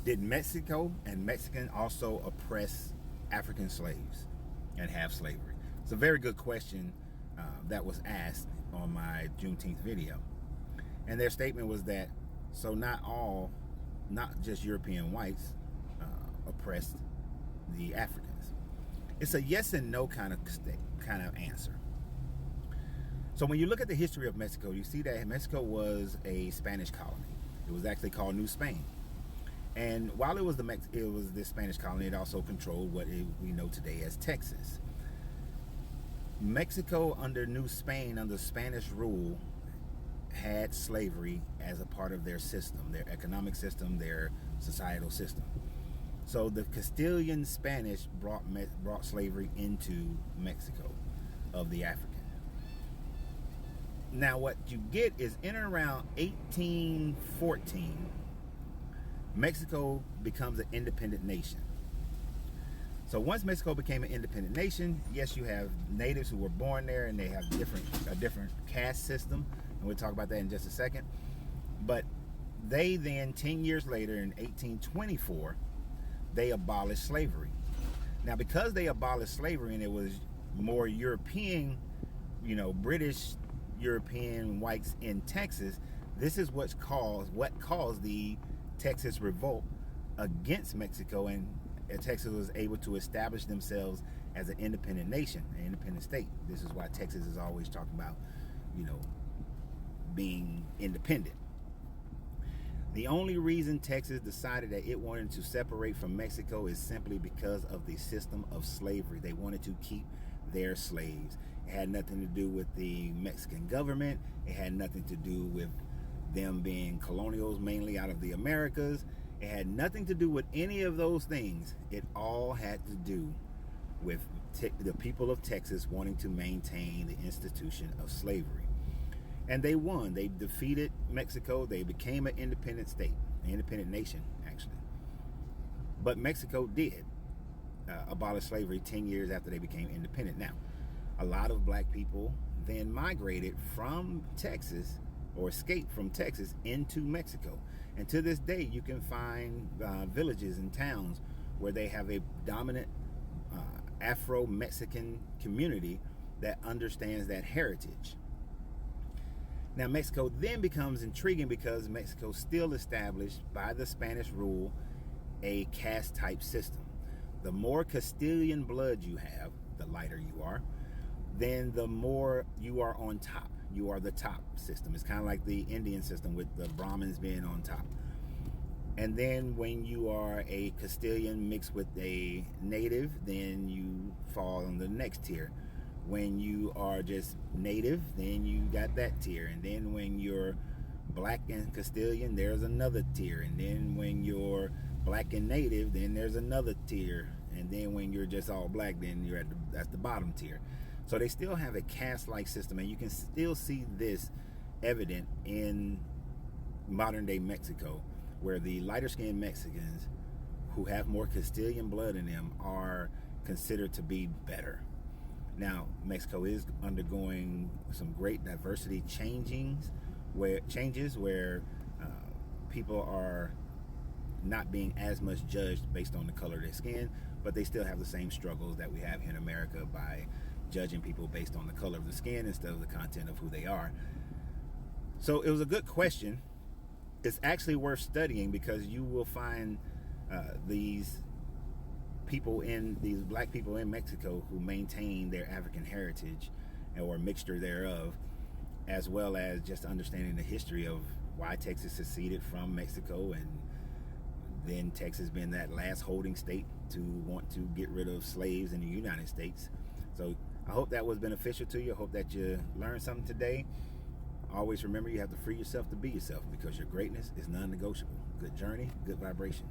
Did Mexico and Mexican also oppress African slaves and have slavery? It's a very good question that was asked on my Juneteenth video. And their statement was that, so not just European whites oppressed the Africans. It's a yes and no kind of answer. So when you look at the history of Mexico, you see that Mexico was a Spanish colony. It was actually called New Spain. And while it was this Spanish colony, it also controlled what we know today as Texas. Mexico under New Spain, under Spanish rule, had slavery as a part of their system, their economic system, their societal system. So the Castilian Spanish brought slavery into Mexico of the African. Now what you get is in and around 1814, Mexico becomes an independent nation. So once Mexico became an independent nation, yes, you have natives who were born there and they have a different caste system, and we'll talk about that in just a second. But they then, 10 years later in 1824, they abolished slavery. Now because they abolished slavery and it was more European, British European whites in Texas, this is what caused the Texas revolt against Mexico, and Texas was able to establish themselves as an independent nation, an independent state. This is why Texas is always talking about, being independent. The only reason Texas decided that it wanted to separate from Mexico is simply because of the system of slavery. They wanted to keep their slaves. It had nothing to do with the Mexican government. It had nothing to do with them being colonials, mainly out of the Americas. It had nothing to do with any of those things. It all had to do with the people of Texas wanting to maintain the institution of slavery. And they won. They defeated Mexico. They became an independent state, an independent nation, actually. But Mexico did abolish slavery 10 years after they became independent. Now, a lot of black people then migrated from Texas, or escaped from Texas, into Mexico. And to this day, you can find villages and towns where they have a dominant Afro-Mexican community that understands that heritage. Now, Mexico then becomes intriguing because Mexico still established, by the Spanish rule, a caste type system. The more Castilian blood you have, the lighter you are, then the more you are on top. You are the top system. It's kind of like the Indian system with the Brahmins being on top. And then when you are a Castilian mixed with a native, then you fall on the next tier. When you are just native, then you got that tier. And then when you're black and Castilian, there's another tier. And then when you're black and native, then there's another tier. And then when you're just all black, then you're that's the bottom tier. So they still have a caste-like system, and you can still see this evident in modern-day Mexico, where the lighter-skinned Mexicans who have more Castilian blood in them are considered to be better. Now, Mexico is undergoing some great diversity changes where people are not being as much judged based on the color of their skin, but they still have the same struggles that we have here in America by judging people based on the color of the skin instead of the content of who they are. So it was a good question. It's actually worth studying because you will find these black people in Mexico who maintain their African heritage or mixture thereof, as well as just understanding the history of why Texas seceded from Mexico, and then Texas being that last holding state to want to get rid of slaves in the United States. So I hope that was beneficial to you. I hope that you learned something today. Always remember, you have to free yourself to be yourself, because your greatness is non-negotiable. Good journey, good vibration.